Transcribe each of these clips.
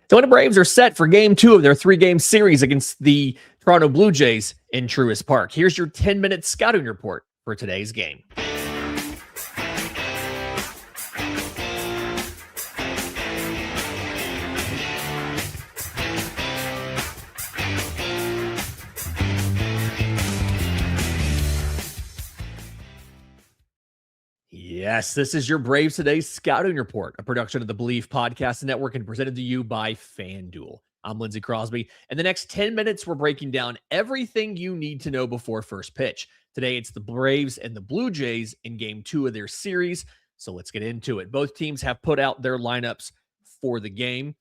The Atlanta Braves are set for game 2 of their 3-game series against the Toronto Blue Jays in Truist Park. Here's your 10-minute scouting report for today's game. Yes, this is your Braves Today Scouting Report, a production of the Believe Podcast Network and presented to you by FanDuel. I'm Lindsey Crosby. In the next 10 minutes, we're breaking down everything you need to know before first pitch. Today, it's the Braves and the Blue Jays in Game 2 of their series, so let's get into it. Both teams have put out their lineups for the game.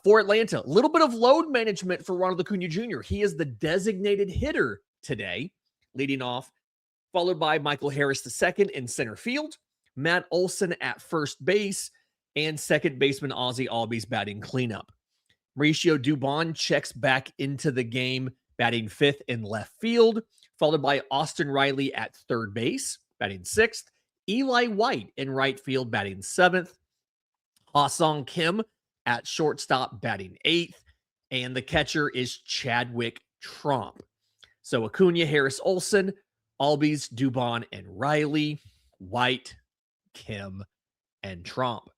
For Atlanta, a little bit of load management for Ronald Acuna Jr. He is the designated hitter today, leading off, followed by Michael Harris II in center field, Matt Olson at first base, and second baseman Ozzie Albies batting cleanup. Mauricio Dubon checks back into the game, batting 5th in left field, followed by Austin Riley at third base, batting 6th, Eli White in right field, batting 7th, Ha-Sung Kim at shortstop, batting 8th, and the catcher is Chadwick Tromp. So Acuna, Harris, Olson, Albies, Dubon, and Riley, White, Kim, and Tromp.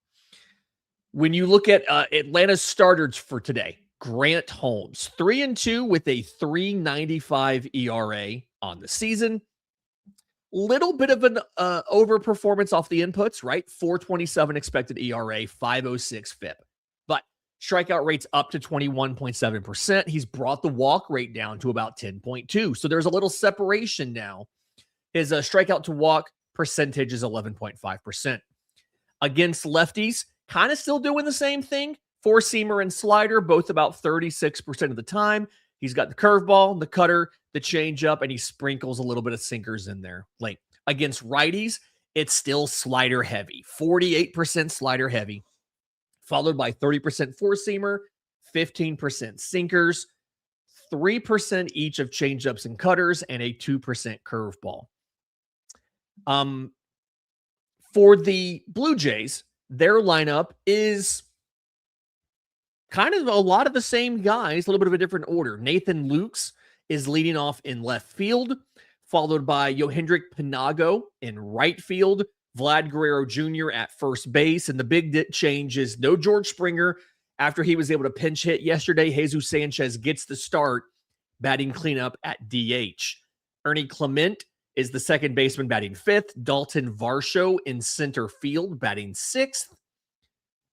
When you look at Atlanta's starters for today, Grant Holmes, 3-2 with a 3.95 ERA on the season. Little bit of an overperformance off the inputs, right? 4.27 expected ERA, 5.06 FIP. But strikeout rate's up to 21.7%. He's brought the walk rate down to about 10.2. So there's a little separation now. His strikeout to walk percentage is 11.5%. Against lefties, kind of still doing the same thing. Four-seamer and slider, both about 36% of the time. He's got the curveball, the cutter, the changeup, and he sprinkles a little bit of sinkers in there late. Against righties, it's still slider heavy, 48% slider heavy, followed by 30% four-seamer, 15% sinkers, 3% each of changeups and cutters, and a 2% curveball. For the Blue Jays, their lineup is kind of a lot of the same guys, a little bit of a different order. Nathan Lukes is leading off in left field, followed by Yohendrick Pinago in right field, Vlad Guerrero Jr. at first base, and the big change is no George Springer. After he was able to pinch hit yesterday, Jesus Sanchez gets the start, batting cleanup at DH. Ernie Clement is the second baseman, batting 5th. Dalton Varsho in center field, batting 6th.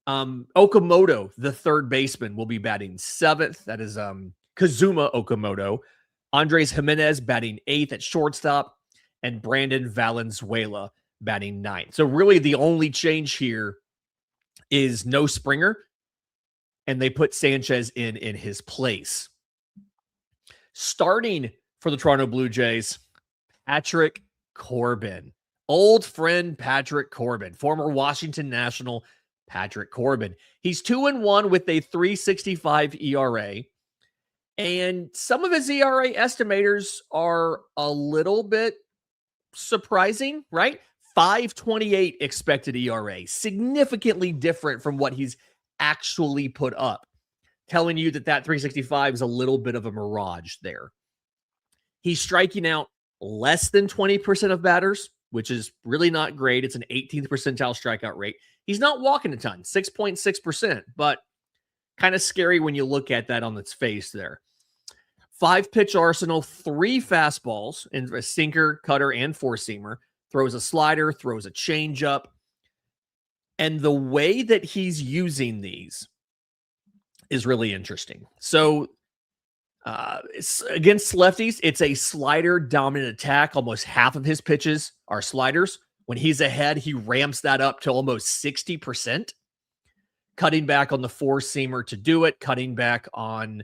Okamoto, the third baseman, will be batting 7th. That is Kazuma Okamoto. Andres Jimenez batting 8th at shortstop, and Brandon Valenzuela batting 9th. So really the only change here is no Springer, and they put Sanchez in his place. Starting for the Toronto Blue Jays, Patrick Corbin. Old friend Patrick Corbin, former Washington National Patrick Corbin. He's 2-1 with a 3.65 ERA. And some of his ERA estimators are a little bit surprising, right? 5.28 expected ERA, significantly different from what he's actually put up, telling you that 3.65 is a little bit of a mirage there. He's striking out less than 20% of batters, which is really not great. It's an 18th percentile strikeout rate. He's not walking a ton, 6.6%, but kind of scary when you look at that on its face there. 5-pitch arsenal, 3 fastballs, and a sinker, cutter, and four-seamer. Throws a slider, throws a changeup. And the way that he's using these is really interesting. So against lefties, it's a slider dominant attack. Almost half of his pitches are sliders. When he's ahead, he ramps that up to almost 60%, cutting back on the four-seamer to do it, cutting back on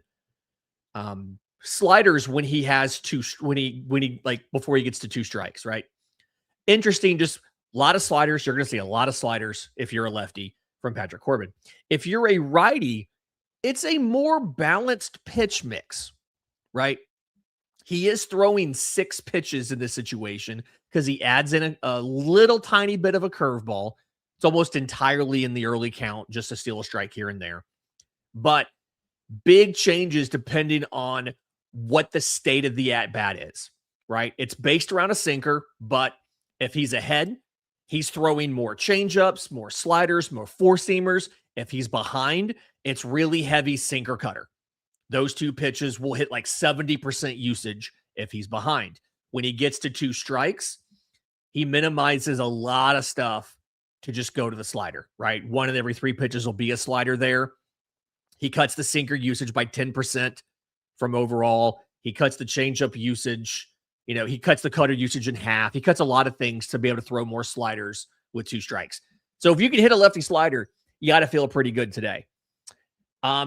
sliders when he has when he like before he gets to 2 strikes, right? Interesting, just a lot of sliders. You're going to see a lot of sliders if you're a lefty from Patrick Corbin. If you're a righty, it's a more balanced pitch mix, right? He is throwing 6 pitches in this situation because he adds in a little tiny bit of a curveball. It's almost entirely in the early count just to steal a strike here and there. but big changes depending on what the state of the at-bat is, right? It's based around a sinker, but if he's ahead, he's throwing more changeups, more sliders, more four-seamers. If he's behind, it's really heavy sinker cutter. Those two pitches will hit like 70% usage if he's behind. When he gets to two strikes, he minimizes a lot of stuff to just go to the slider, right? One in every three pitches will be a slider there. He cuts the sinker usage by 10% from overall. He cuts the changeup usage. He cuts the cutter usage in half. He cuts a lot of things to be able to throw more sliders with two strikes. So if you can hit a lefty slider, you got to feel pretty good today.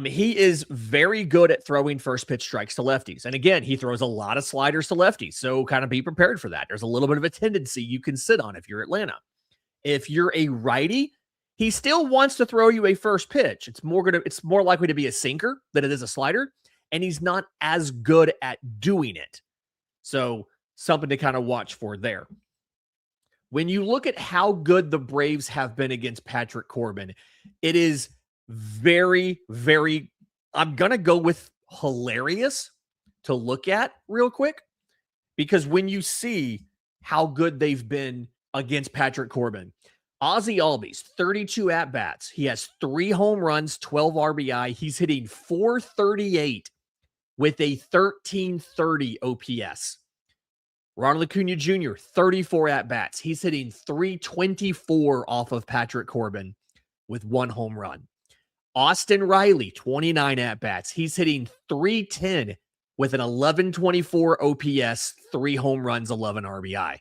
He is very good at throwing first pitch strikes to lefties. And again, he throws a lot of sliders to lefties. So kind of be prepared for that. There's a little bit of a tendency you can sit on if you're Atlanta. If you're a righty, he still wants to throw you a first pitch. It's more likely to be a sinker than it is a slider. And he's not as good at doing it. So something to kind of watch for there. When you look at how good the Braves have been against Patrick Corbin, it is very, very, I'm going to go with hilarious to look at real quick, because when you see how good they've been against Patrick Corbin, Ozzie Albies, 32 at-bats. He has 3 home runs, 12 RBI. He's hitting .438 with a 1330 OPS. Ronald Acuna Jr., 34 at-bats. He's hitting .324 off of Patrick Corbin with 1 home run. Austin Riley, 29 at-bats. He's hitting .310 with an 1124 OPS, 3 home runs, 11 RBI.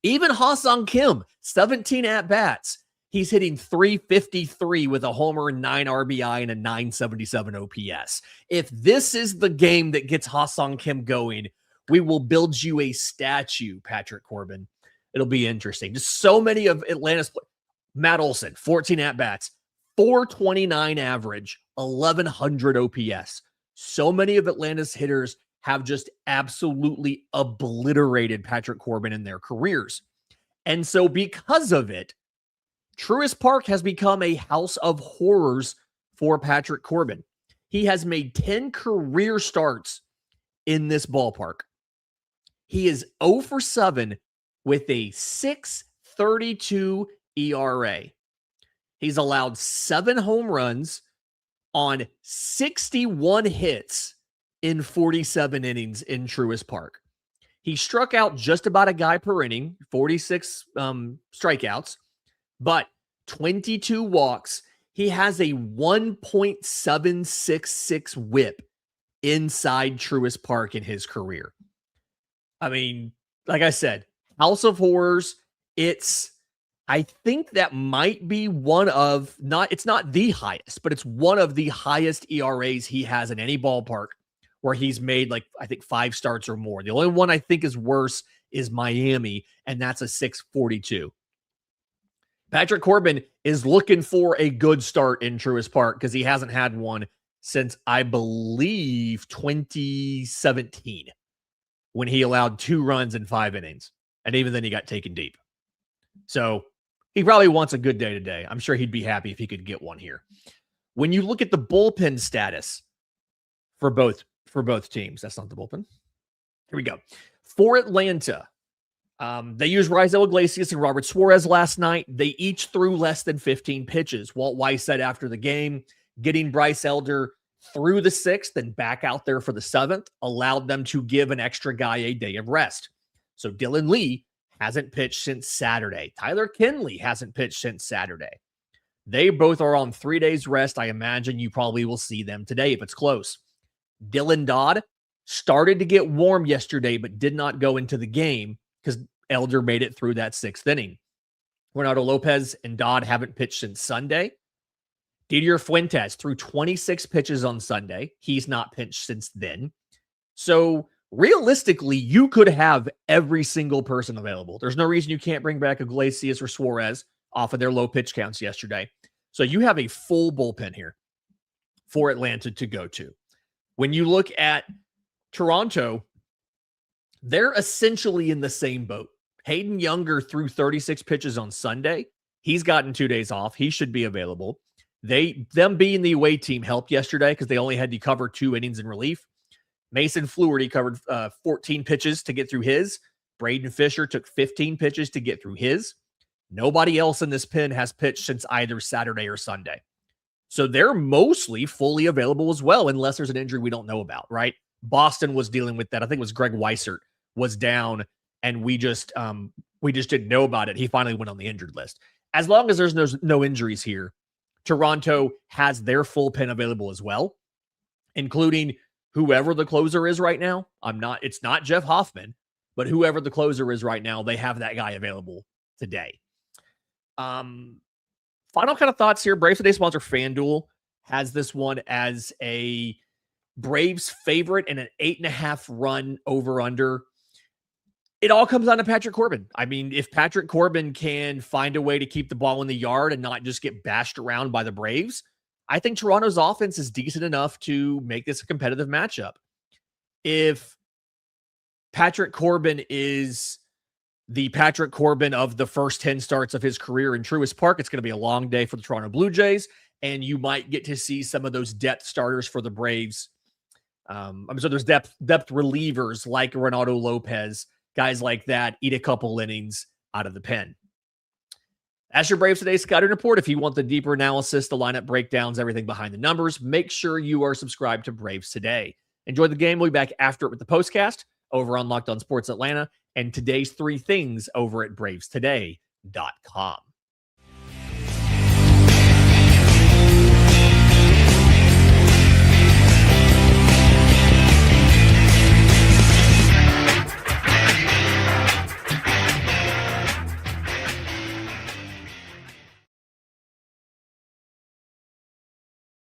Even Ha-Seong Kim, 17 at-bats. He's hitting .353 with a homer, 9 RBI, and a 977 OPS. If this is the game that gets Ha-Seong Kim going, we will build you a statue, Patrick Corbin. It'll be interesting. Just so many of Atlanta's. Matt Olson, 14 at-bats. .429 average, 1100 OPS. So many of Atlanta's hitters have just absolutely obliterated Patrick Corbin in their careers. And so because of it, Truist Park has become a house of horrors for Patrick Corbin. He has made 10 career starts in this ballpark. He is 0 for 7 with a 6.32 ERA. He's allowed 7 home runs on 61 hits in 47 innings in Truist Park. He struck out just about a guy per inning, 46 strikeouts, but 22 walks. He has a 1.766 whip inside Truist Park in his career. I mean, like I said, house of horrors. I think that might be it's not the highest, but it's one of the highest ERAs he has in any ballpark where he's made, like, I think 5 starts or more. The only one I think is worse is Miami, and that's a 6.42. Patrick Corbin is looking for a good start in Truist Park because he hasn't had one since, I believe, 2017, when he allowed 2 runs in 5 innings. And even then he got taken deep. So he probably wants a good day today. I'm sure he'd be happy if he could get one here. When you look at the bullpen status for both teams, that's not the bullpen. Here we go. For Atlanta, they used Raisel Iglesias and Robert Suarez last night. They each threw less than 15 pitches. Walt Weiss said after the game, getting Bryce Elder through the 6th and back out there for the 7th allowed them to give an extra guy a day of rest. So Dylan Lee hasn't pitched since Saturday. Tyler Kinley hasn't pitched since Saturday. They both are on 3 days rest. I imagine you probably will see them today if it's close. Dylan Dodd started to get warm yesterday, but did not go into the game because Elder made it through that 6th inning. Renato Lopez and Dodd haven't pitched since Sunday. Didier Fuentes threw 26 pitches on Sunday. He's not pitched since then. So realistically, you could have every single person available. There's no reason you can't bring back Iglesias or Suarez off of their low pitch counts yesterday. So you have a full bullpen here for Atlanta to go to. When you look at Toronto, they're essentially in the same boat. Hayden Younger threw 36 pitches on Sunday. He's gotten 2 days off. He should be available. Them being the away team helped yesterday because they only had to cover 2 innings in relief. Mason Fluharty covered 14 pitches to get through his. Braden Fisher took 15 pitches to get through his. Nobody else in this pen has pitched since either Saturday or Sunday. So they're mostly fully available as well, unless there's an injury we don't know about, right? Boston was dealing with that. I think it was Greg Weissert was down, and we just didn't know about it. He finally went on the injured list. As long as there's no injuries here, Toronto has their full pen available as well, including whoever the closer is right now. It's not Jeff Hoffman, but whoever the closer is right now, they have that guy available today. Final kind of thoughts here. Braves Today sponsor FanDuel has this one as a Braves favorite and an 8.5 run over under. It all comes down to Patrick Corbin. I mean, if Patrick Corbin can find a way to keep the ball in the yard and not just get bashed around by the Braves, I think Toronto's offense is decent enough to make this a competitive matchup. If Patrick Corbin is the Patrick Corbin of the first 10 starts of his career in Truist Park, it's going to be a long day for the Toronto Blue Jays, and you might get to see some of those depth starters for the Braves. So there's depth relievers like Renato Lopez, guys like that, eat a couple innings out of the pen. That's your Braves Today scouting report. If you want the deeper analysis, the lineup breakdowns, everything behind the numbers, make sure you are subscribed to Braves Today. Enjoy the game. We'll be back after it with the postcast over on Locked On Sports Atlanta and today's 3 things over at bravestoday.com.